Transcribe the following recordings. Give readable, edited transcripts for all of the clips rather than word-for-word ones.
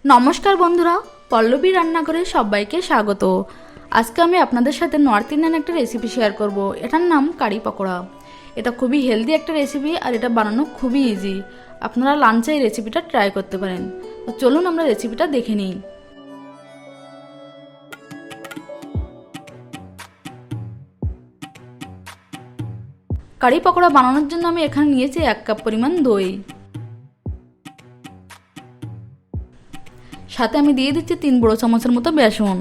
নমস্কার বন্ধুরা, পল্লবী রান্নাঘরে সবাইকে স্বাগত। আজকে আমি আপনাদের সাথে নর্থ ইন্ডিয়ান একটা রেসিপি শেয়ার করব। এটার নাম কারি পকোড়া। এটা খুবই হেলদি একটা রেসিপি আর এটা বানানো খুবই ইজি। আপনারা লাঞ্চে এই রেসিপিটা ট্রাই করতে পারেন। তো চলুন আমরা রেসিপিটা দেখে নিই। কারি পকোড়া বানানোর জন্য আমি এখানে নিয়েছি 1 কাপ পরিমাণ দই। সাথে আমি দিয়ে দিচ্ছি 3 বড় চামচের মতো বেসন।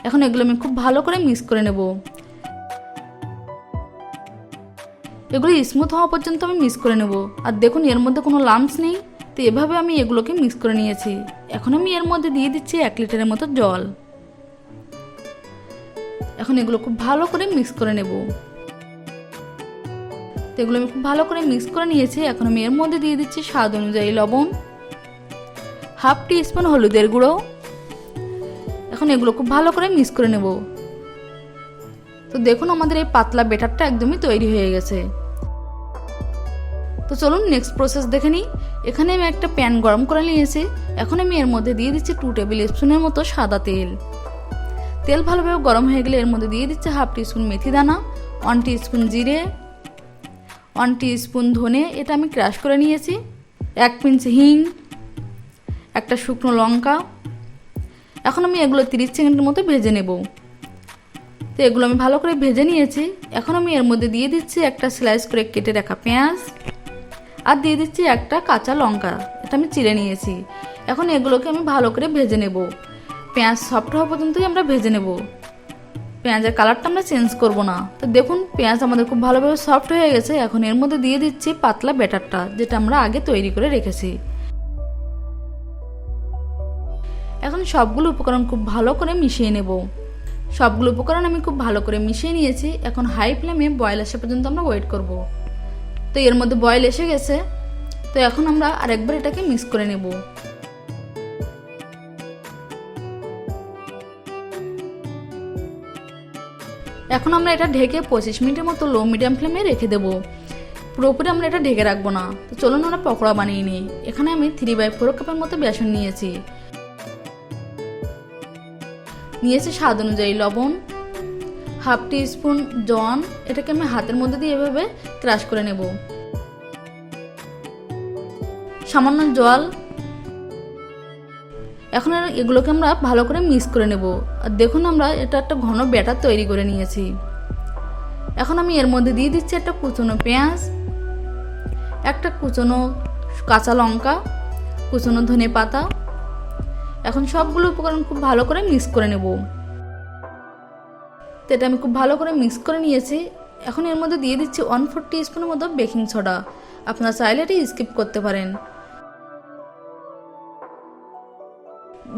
এখন এগুলো আমি খুব ভালো করে মিক্স করে নেব। এগুলো স্মুথ হওয়া পর্যন্ত আমি মিক্স করে নেব। আর দেখুন এর মধ্যে কোনো লাম্পস নেই, তো এভাবে আমি এগুলোকে মিক্স করে নিয়েছি। এখন আমি এর মধ্যে দিয়ে দিচ্ছি 1 লিটারের মতো জল। এখন এগুলো খুব ভালো করে মিক্স করে নেব। তো এগুলো আমি খুব ভালো করে মিক্স করে নিয়েছি। এখন আমি এর মধ্যে দিয়ে দিচ্ছি স্বাদ অনুযায়ী লবণ, হাফ টিস্পুন হলুদের গুঁড়ো। এখন এগুলো খুব ভালো করে মিক্স করে নেব। তো দেখুন আমাদের এই পাতলা ব্যাটারটা একদমই তৈরি হয়ে গেছে। তো চলুন নেক্সট প্রসেস দেখে নিই। এখানে আমি একটা প্যান গরম করে নিয়েছি। এখন আমি এর মধ্যে দিয়ে দিচ্ছি 2 টেবিল স্পুনের মতো সাদা তেল। তেল ভালোভাবে গরম হয়ে গেলে এর মধ্যে দিয়ে দিচ্ছি হাফ টিস্পুন মেথি দানা, 1 টিস্পুন জিরে, 1 টিস্পুন ধনে, এটা আমি ক্রাশ করে নিয়েছি, 1 পিঞ্চ হিং, একটা শুকনো লঙ্কা। এখন আমি এগুলো 30 সেকেন্ডের মতো ভেজে নেব। তো এগুলো আমি ভালো করে ভেজে নিয়েছি। এখন আমি এর মধ্যে দিয়ে দিচ্ছি একটা স্লাইস করে কেটে রাখা পেঁয়াজ, আর দিয়ে দিচ্ছি একটা কাঁচা লঙ্কা, এটা আমি চিড়ে নিয়েছি। এখন এগুলোকে আমি ভালো করে ভেজে নেব। পেঁয়াজ সফট হওয়া পর্যন্তই আমরা ভেজে নেব। পেঁয়াজের কালারটা আমরা চেঞ্জ করব না। তো দেখুন পেঁয়াজ আমাদের খুব ভালোভাবে সফট হয়ে গেছে। এখন এর মধ্যে দিয়ে দিচ্ছি পাতলা ব্যাটারটা, যেটা আমরা আগে তৈরি করে রেখেছি। এখন সবগুলো উপকরণ খুব ভালো করে মিশিয়ে নেব। সবগুলো উপকরণ আমি খুব ভালো করে মিশিয়ে নিয়েছি। এখন হাই ফ্লেমে বয়েল আসা পর্যন্ত আমরা ওয়েট করব। তো এর মধ্যে বয়েল এসে গেছে। তো এখন আমরা আরেকবার এটাকে মিক্স করে নেব। এখন আমরা এটা ঢেকে 25 মিনিটের মতো লো মিডিয়াম ফ্লেমে রেখে দেব। পুরোপুরি আমরা এটা ঢেকে রাখবো না। তো চলুন আমরা পকোড়া বানিয়ে নিই। এখানে আমি 3/4 কাপের মতো বেসন নিয়েছি। স্বাদ অনুযায়ী লবণ, হাফ টিস্পুন জোয়ান, এটাকে আমি হাতের মধ্যে দিয়ে এভাবে ক্রাশ করে নেব। সামান্য জল। এখন এগুলোকে আমরা ভালো করে মিক্স করে নেব। আর দেখুন আমরা এটা একটা ঘন ব্যাটার তৈরি করে নিয়েছি। এখন আমি এর মধ্যে দিয়ে দিচ্ছি একটা কুচনো পেঁয়াজ, একটা কুচনো কাঁচা লঙ্কা, কুচনো ধনে পাতা। এখন সবগুলো উপকরণ খুব ভালো করে মিক্স করে নেব। তো এটা আমি খুব ভালো করে মিক্স করে নিয়েছি। এখন এর মধ্যে দিয়ে দিচ্ছি 1/4 টিস্পুনের মতো বেকিং সোডা। আপনারা চাইলে এটি স্কিপ করতে পারেন।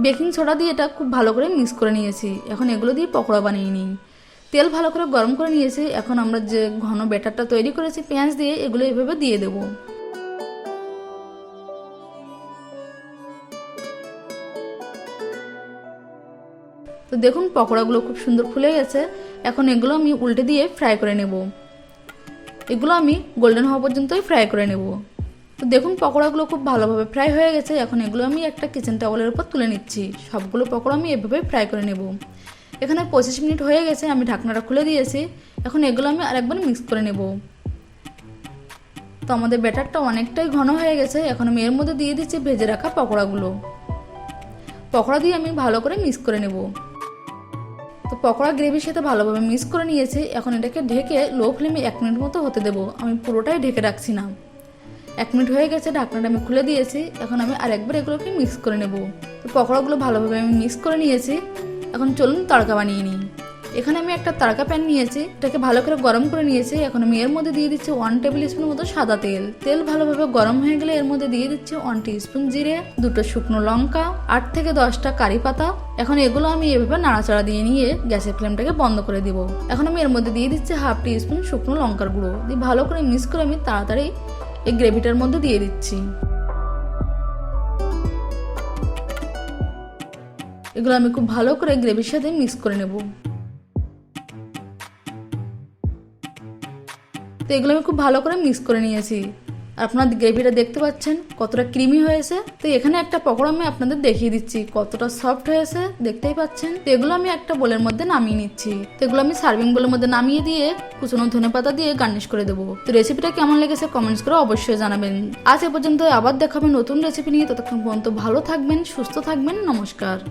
বেকিং সোডা দিয়ে এটা খুব ভালো করে মিক্স করে নিয়েছি। এখন এগুলো দিয়ে পকোড়া বানিয়ে নিই। তেল ভালো করে গরম করে নিয়েছি। এখন আমরা যে ঘন ব্যাটারটা তৈরি করেছি পেঁয়াজ দিয়ে, এগুলো এভাবে দিয়ে দেব। তো দেখুন পকোড়াগুলো খুব সুন্দর ফুলে গেছে। এখন এগুলো আমি উল্টে দিয়ে ফ্রাই করে নেব। এগুলো আমি গোল্ডেন হওয়া পর্যন্তই ফ্রাই করে নেব। তো দেখুন পকোড়াগুলো খুব ভালোভাবে ফ্রাই হয়ে গেছে। এখন এগুলো আমি একটা কিচেন টাওয়ালের উপর তুলে নিচ্ছি। সবগুলো পকোড়া আমি এভাবে ফ্রাই করে নেব। এখানে 25 মিনিট হয়ে গেছে, আমি ঢাকনাটা খুলে দিয়েছি। এখন এগুলো আমি আরেকবার মিক্স করে নেব। তো আমাদের ব্যাটারটা অনেকটাই ঘন হয়ে গেছে। এখন আমি এর মধ্যে দিয়ে দিচ্ছি ভেজে রাখা পকোড়াগুলো। পকোড়া দিয়ে আমি ভালো করে মিক্স করে নেব। তো পকোড়া গ্রেভির সাথে ভালোভাবে মিক্স করে নিয়েছি। এখন এটাকে ঢেকে লো ফ্লেমে 1 মিনিট মতো হতে দেব। আমি পুরোটাই ঢেকে রাখছি না। 1 মিনিট হয়ে গেছে, ঢাকনাটা আমি খুলে দিয়েছি। এখন আমি আরেকবার এগুলোকে মিক্স করে নেব। তো পকোড়াগুলো ভালোভাবে আমি মিক্স করে নিয়েছি। এখন চলুন তড়কা বানিয়ে নিই। এখানে আমি একটা তড়কা প্যান নিয়েছি, এটাকে ভালো করে গরম করে নিয়েছি। এখন আমি এর মধ্যে দিয়ে দিচ্ছি 1 টেবিল স্পুন মতো সাদা তেল। তেল ভালোভাবে গরম হয়ে গেলে এর মধ্যে দিয়ে দিচ্ছি 1 টিস্পুন জিরে, 2টো শুকনো লঙ্কা, 8 থেকে 10টা কারি পাতা। এখন এগুলো আমি এভাবে নাড়াচাড়া দিয়ে নিয়ে গ্যাসের ফ্লেমটাকে বন্ধ করে দিব। এখন আমি এর মধ্যে দিয়ে দিচ্ছি হাফ টিস্পুন শুকনো লঙ্কার গুঁড়ো দিয়ে ভালো করে মিক্স করে আমি তাড়াতাড়ি এই গ্রেভিটার মধ্যে দিয়ে দিচ্ছি। এগুলো আমি খুব ভালো করে গ্রেভির সাথে মিক্স করে নেব। তো এগুলো আমি খুব ভালো করে মিক্স করে নিয়েছি। আর আপনারা গ্রেভিটা দেখতে পাচ্ছেন কতটা ক্রিমি হয়েছে। তো এখানে একটা পকোড়া আমি আপনাদের দেখিয়ে দিচ্ছি কতটা সফট হয়েছে, দেখতেই পাচ্ছেন। তো এগুলো আমি একটা বোলের মধ্যে নামিয়ে নিচ্ছি। তো এগুলো আমি সার্ভিং বোলের মধ্যে নামিয়ে দিয়ে কুচনো ধনেপাতা দিয়ে গার্নিশ করে দেবো। তো রেসিপিটা কেমন লেগেছে কমেন্টস করে অবশ্যই জানাবেন। আজ এ পর্যন্ত, আবার দেখাবেন নতুন রেসিপি নিয়ে। ততক্ষণ পর্যন্ত ভালো থাকবেন, সুস্থ থাকবেন, নমস্কার।